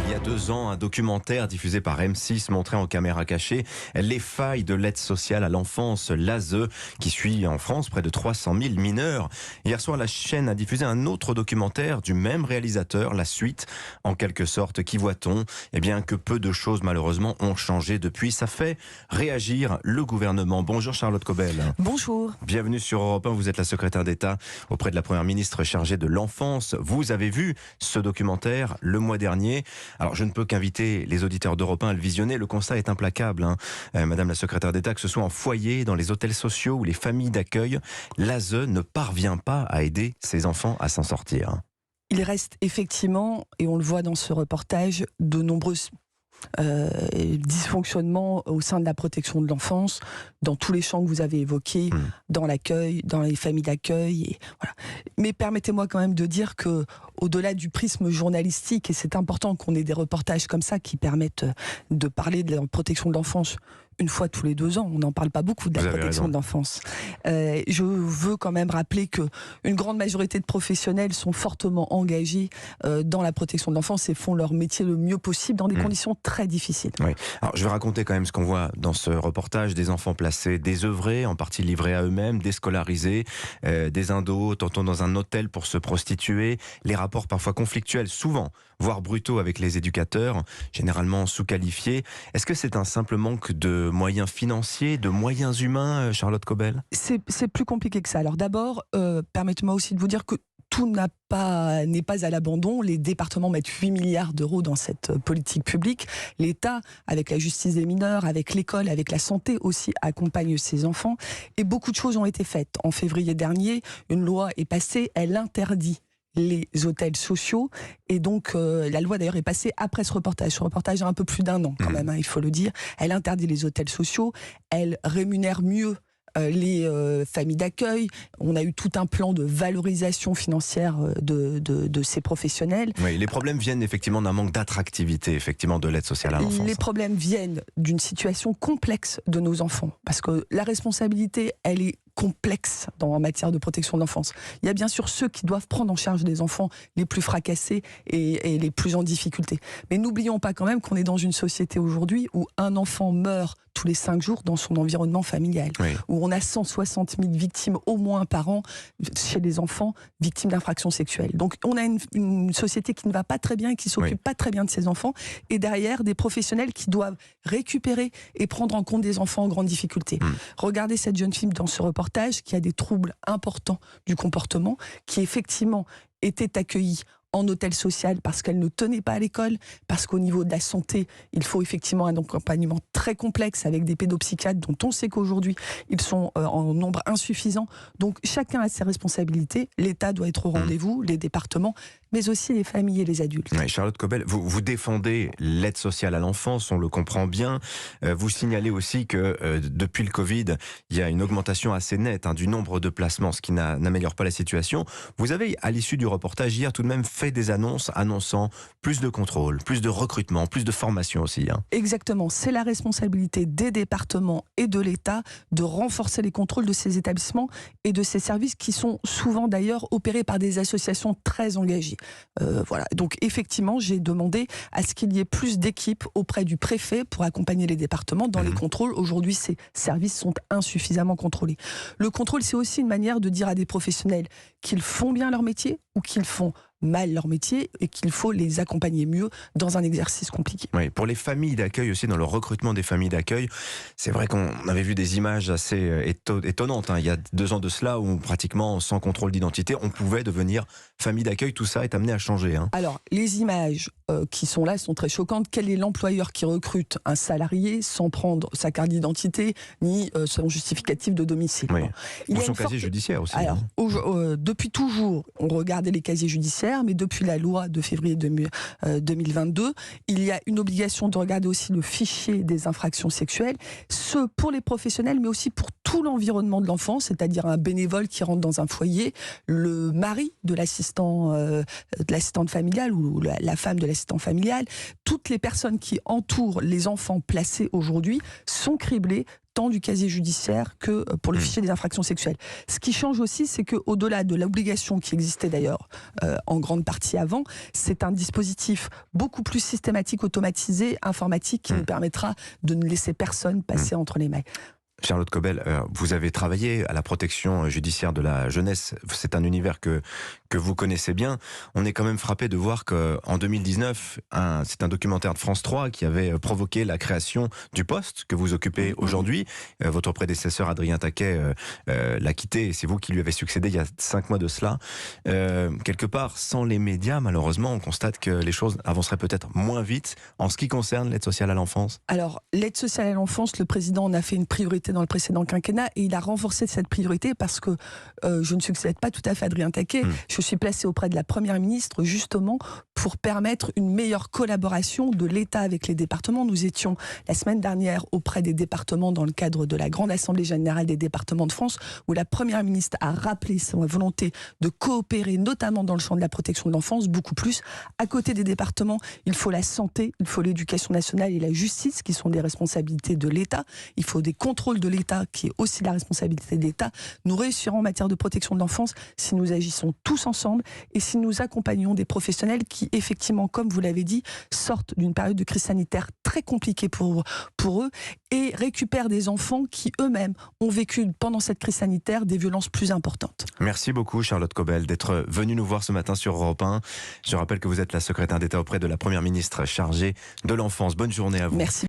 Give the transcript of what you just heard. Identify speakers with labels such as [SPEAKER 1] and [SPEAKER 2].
[SPEAKER 1] Il y a 2 ans, un documentaire diffusé par M6 montrait en caméra cachée les failles de l'aide sociale à l'enfance, l'ASE, qui suit en France près de 300 000 mineurs. Hier soir, la chaîne a diffusé un autre documentaire du même réalisateur, La Suite. En quelque sorte, qu'y voit-on ? Eh bien, que peu de choses, malheureusement, ont changé depuis. Ça fait réagir le gouvernement. Bonjour Charlotte Cobel.
[SPEAKER 2] Bonjour.
[SPEAKER 1] Bienvenue sur Europe 1. Vous êtes la secrétaire d'État auprès de la Première ministre chargée de l'enfance. Vous avez vu ce documentaire le mois dernier. Alors, je ne peux qu'inviter les auditeurs d'Europe 1 à le visionner. Le constat est implacable, Madame la secrétaire d'État, que ce soit en foyer, dans les hôtels sociaux ou les familles d'accueil, l'ASE ne parvient pas à aider ses enfants à s'en sortir.
[SPEAKER 2] Il reste effectivement, et on le voit dans ce reportage, de nombreuses dysfonctionnements au sein de la protection de l'enfance, dans tous les champs que vous avez évoqués, dans l'accueil, dans les familles d'accueil. Et voilà. Mais permettez-moi quand même de dire que, au-delà du prisme journalistique, et c'est important qu'on ait des reportages comme ça qui permettent de parler de la protection de l'enfance une fois tous les 2 ans. On n'en parle pas beaucoup de la protection de l'enfance. Je veux quand même rappeler que une grande majorité de professionnels sont fortement engagés dans la protection de l'enfance et font leur métier le mieux possible dans des conditions très difficiles.
[SPEAKER 1] Oui. Alors, je vais raconter quand même ce qu'on voit dans ce reportage. Des enfants placés, désœuvrés, en partie livrés à eux-mêmes, déscolarisés, des indos, tantôt dans un hôtel pour se prostituer, les rapports parfois conflictuels, souvent, voire brutaux avec les éducateurs, généralement sous-qualifiés. Est-ce que c'est un simple manque de moyens financiers, de moyens humains, Charlotte Cobel ?
[SPEAKER 2] C'est plus compliqué que ça. Alors d'abord, permettez-moi aussi de vous dire que tout n'est pas à l'abandon. Les départements mettent 8 milliards d'euros dans cette politique publique. L'État, avec la justice des mineurs, avec l'école, avec la santé aussi, accompagne ces enfants. Et beaucoup de choses ont été faites. En février dernier, une loi est passée, elle interdit les hôtels sociaux, et donc la loi d'ailleurs est passée après ce reportage. Ce reportage a un peu plus d'1 an quand même, il faut le dire. Elle interdit les hôtels sociaux, elle rémunère mieux les familles d'accueil. On a eu tout un plan de valorisation financière de ces professionnels.
[SPEAKER 1] Oui, les problèmes viennent effectivement d'un manque d'attractivité effectivement de l'aide sociale à l'enfance.
[SPEAKER 2] Les problèmes viennent d'une situation complexe de nos enfants, parce que la responsabilité, elle est complexe en matière de protection de l'enfance. Il y a bien sûr ceux qui doivent prendre en charge les enfants les plus fracassés et les plus en difficulté. Mais n'oublions pas quand même qu'on est dans une société aujourd'hui où un enfant meurt tous les 5 jours dans son environnement familial, où on a 160 000 victimes au moins par an chez les enfants victimes d'infractions sexuelles. Donc on a une société qui ne va pas très bien et qui s'occupe pas très bien de ses enfants, et derrière des professionnels qui doivent récupérer et prendre en compte des enfants en grande difficulté. Regardez cette jeune fille dans ce reportage qui a des troubles importants du comportement, qui effectivement était accueillie en hôtel social parce qu'elle ne tenait pas à l'école, parce qu'au niveau de la santé, il faut effectivement un accompagnement très complexe avec des pédopsychiatres dont on sait qu'aujourd'hui, ils sont en nombre insuffisant. Donc chacun a ses responsabilités. L'État doit être au rendez-vous, les départements, mais aussi les familles et les adultes.
[SPEAKER 1] Oui, Charlotte Cobel, vous défendez l'aide sociale à l'enfance, on le comprend bien. Vous signalez aussi que depuis le Covid, il y a une augmentation assez nette du nombre de placements, ce qui n'améliore pas la situation. Vous avez, à l'issue du reportage hier, tout de même fait des annonces annonçant plus de contrôle, plus de recrutement, plus de formation aussi.
[SPEAKER 2] Exactement, c'est la responsabilité des départements et de l'État de renforcer les contrôles de ces établissements et de ces services qui sont souvent d'ailleurs opérés par des associations très engagées. Voilà. Donc effectivement, j'ai demandé à ce qu'il y ait plus d'équipes auprès du préfet pour accompagner les départements dans les contrôles. Aujourd'hui, ces services sont insuffisamment contrôlés. Le contrôle, c'est aussi une manière de dire à des professionnels qu'ils font bien leur métier ou qu'ils font mal leur métier et qu'il faut les accompagner mieux dans un exercice compliqué.
[SPEAKER 1] Oui, pour les familles d'accueil aussi, dans le recrutement des familles d'accueil, c'est vrai qu'on avait vu des images assez étonnantes. Il y a 2 ans de cela, où pratiquement sans contrôle d'identité, on pouvait devenir famille d'accueil. Tout ça est amené à changer.
[SPEAKER 2] Alors, les images qui sont là sont très choquantes. Quel est l'employeur qui recrute un salarié sans prendre sa carte d'identité ni son justificatif de domicile?
[SPEAKER 1] Ou son casier judiciaire aussi.
[SPEAKER 2] Alors, depuis toujours, on regardait les casiers judiciaires, mais depuis la loi de février 2022, il y a une obligation de regarder aussi le fichier des infractions sexuelles, ce pour les professionnels, mais aussi pour tout l'environnement de l'enfant, c'est-à-dire un bénévole qui rentre dans un foyer, le mari de l'assistante familiale ou la femme de l'assistant familial, toutes les personnes qui entourent les enfants placés aujourd'hui sont criblées autant du casier judiciaire que pour le fichier des infractions sexuelles. Ce qui change aussi, c'est qu'au-delà de l'obligation qui existait d'ailleurs en grande partie avant, c'est un dispositif beaucoup plus systématique, automatisé, informatique, qui nous permettra de ne laisser personne passer entre les mailles.
[SPEAKER 1] Charlotte Cobel, vous avez travaillé à la protection judiciaire de la jeunesse. C'est un univers que vous connaissez bien. On est quand même frappé de voir qu'en 2019, c'est un documentaire de France 3 qui avait provoqué la création du poste que vous occupez aujourd'hui. Votre prédécesseur Adrien Taquet l'a quitté. C'est vous qui lui avez succédé il y a 5 mois de cela. Quelque part, sans les médias, malheureusement, on constate que les choses avanceraient peut-être moins vite en ce qui concerne l'aide sociale à l'enfance.
[SPEAKER 2] Alors, l'aide sociale à l'enfance, le président en a fait une priorité dans le précédent quinquennat et il a renforcé cette priorité parce que je ne succède pas tout à fait à Adrien Taquet. Je suis placée auprès de la Première ministre justement pour permettre une meilleure collaboration de l'État avec les départements. Nous étions la semaine dernière auprès des départements dans le cadre de la grande assemblée générale des départements de France où la Première ministre a rappelé sa volonté de coopérer notamment dans le champ de la protection de l'enfance beaucoup plus. À côté des départements, il faut la santé, il faut l'éducation nationale et la justice qui sont des responsabilités de l'État. Il faut des contrôles de l'État qui est aussi la responsabilité de l'État. Nous réussirons en matière de protection de l'enfance si nous agissons tous ensemble et si nous accompagnons des professionnels qui, effectivement, comme vous l'avez dit, sortent d'une période de crise sanitaire très compliquée pour eux et récupèrent des enfants qui, eux-mêmes, ont vécu pendant cette crise sanitaire des violences plus importantes.
[SPEAKER 1] Merci beaucoup, Charlotte Cobel, d'être venue nous voir ce matin sur Europe 1. Je rappelle que vous êtes la secrétaire d'État auprès de la Première ministre chargée de l'enfance. Bonne journée à vous.
[SPEAKER 2] Merci.